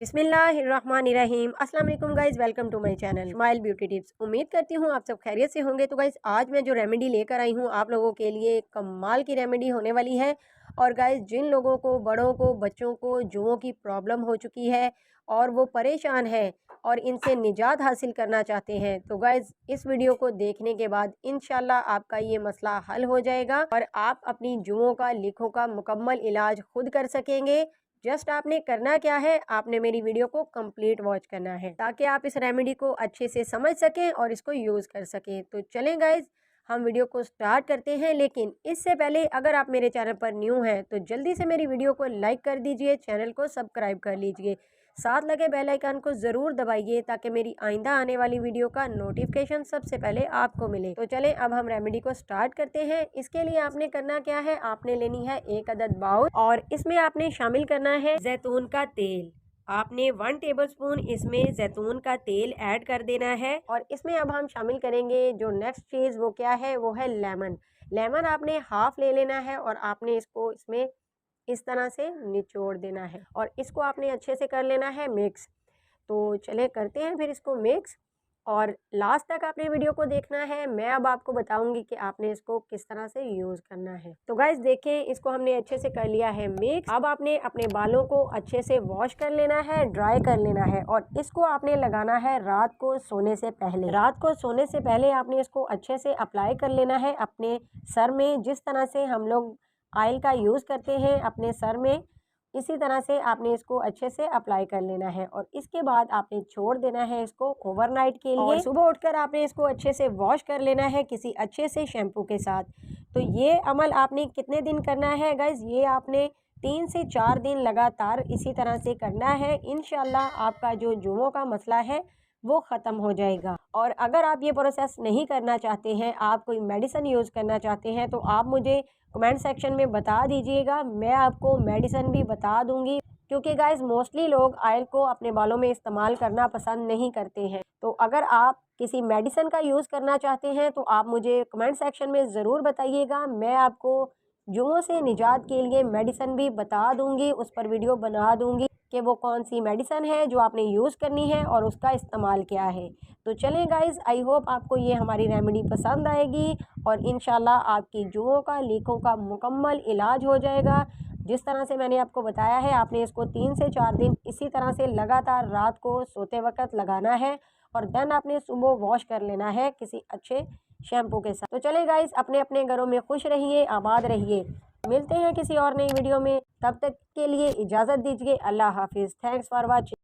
बिस्मिल्लाहिर्रहमानिर्रहीम। अस्सलाम वालेकुम guys, welcome to my channel Smile Beauty Tips. उम्मीद करती हूँ आप सब खैरियत से होंगे। तो गाइज़ आज मैं जो रेमेडी लेकर आई हूँ आप लोगों के लिए कमाल की रेमेडी होने वाली है। और गाइज़ जिन लोगों को, बड़ों को, बच्चों को जुओं की प्रॉब्लम हो चुकी है और वो परेशान है और इनसे निजात हासिल करना चाहते हैं, तो गाइज़ इस वीडियो को देखने के बाद इंशाल्लाह आपका ये मसला हल हो जाएगा और आप अपनी जुओं का, लीखों का मुकम्मल इलाज खुद कर सकेंगे। जस्ट आपने करना क्या है, आपने मेरी वीडियो को कंप्लीट वॉच करना है ताकि आप इस रेमेडी को अच्छे से समझ सकें और इसको यूज़ कर सकें। तो चलें गाइज, हम वीडियो को स्टार्ट करते हैं। लेकिन इससे पहले अगर आप मेरे चैनल पर न्यू हैं तो जल्दी से मेरी वीडियो को लाइक कर दीजिए, चैनल को सब्सक्राइब कर लीजिए, साथ लगे बेल आइकन को ज़रूर दबाइए ताकि मेरी आइंदा आने वाली वीडियो का नोटिफिकेशन सबसे पहले आपको मिले। तो चलें अब हम रेमेडी को स्टार्ट करते हैं। इसके लिए आपने करना क्या है, आपने लेनी है 1 अदद बाउल और इसमें आपने शामिल करना है जैतून का तेल। आपने 1 टेबलस्पून इसमें जैतून का तेल ऐड कर देना है। और इसमें अब हम शामिल करेंगे जो नेक्स्ट चीज़, वो क्या है, वो है लेमन। लेमन आपने हाफ ले लेना है और आपने इसको इसमें इस तरह से निचोड़ देना है और इसको आपने अच्छे से कर लेना है मिक्स। तो चले करते हैं फिर इसको मिक्स। और लास्ट तक आपने वीडियो को देखना है। मैं अब आपको बताऊंगी कि आपने इसको किस तरह से यूज़ करना है। तो गाइस देखें, इसको हमने अच्छे से कर लिया है मिक्स। अब आपने अपने बालों को अच्छे से वॉश कर लेना है, ड्राई कर लेना है और इसको आपने लगाना है रात को सोने से पहले। रात को सोने से पहले आपने इसको अच्छे से अप्लाई कर लेना है अपने सर में। जिस तरह से हम लोग ऑयल का यूज़ करते हैं अपने सर में, इसी तरह से आपने इसको अच्छे से अप्लाई कर लेना है और इसके बाद आपने छोड़ देना है इसको ओवरनाइट के लिए। और सुबह उठकर आपने इसको अच्छे से वॉश कर लेना है किसी अच्छे से शैम्पू के साथ। तो ये अमल आपने कितने दिन करना है गाइज, ये आपने 3 से 4 दिन लगातार इसी तरह से करना है। इंशाल्लाह आपका जो जुओं का मसला है वो ख़त्म हो जाएगा। और अगर आप ये प्रोसेस नहीं करना चाहते हैं, आप कोई मेडिसिन यूज़ करना चाहते हैं, तो आप मुझे कमेंट सेक्शन में बता दीजिएगा, मैं आपको मेडिसिन भी बता दूंगी। क्योंकि गाइज मोस्टली लोग ऑयल को अपने बालों में इस्तेमाल करना पसंद नहीं करते हैं। तो अगर आप किसी मेडिसिन का यूज़ करना चाहते हैं तो आप मुझे कमेंट सेक्शन में ज़रूर बताइएगा। मैं आपको जुओं से निजात के लिए मेडिसिन भी बता दूंगी, उस पर वीडियो बना दूंगी कि वो कौन सी मेडिसिन है जो आपने यूज़ करनी है और उसका इस्तेमाल क्या है। तो चलें गाइज़, आई होप आपको ये हमारी रेमेडी पसंद आएगी और इंशाल्लाह आपकी जुओं का, लीकों का मुकम्मल इलाज हो जाएगा। जिस तरह से मैंने आपको बताया है, आपने इसको 3 से 4 दिन इसी तरह से लगातार रात को सोते वक्त लगाना है और देन आपने सुबह वॉश कर लेना है किसी अच्छे शैम्पू के साथ। तो चले गाइस, अपने अपने घरों में खुश रहिए, आबाद रहिए। मिलते हैं किसी और नई वीडियो में, तब तक के लिए इजाज़त दीजिए। अल्लाह हाफिज़। Thanks for watching.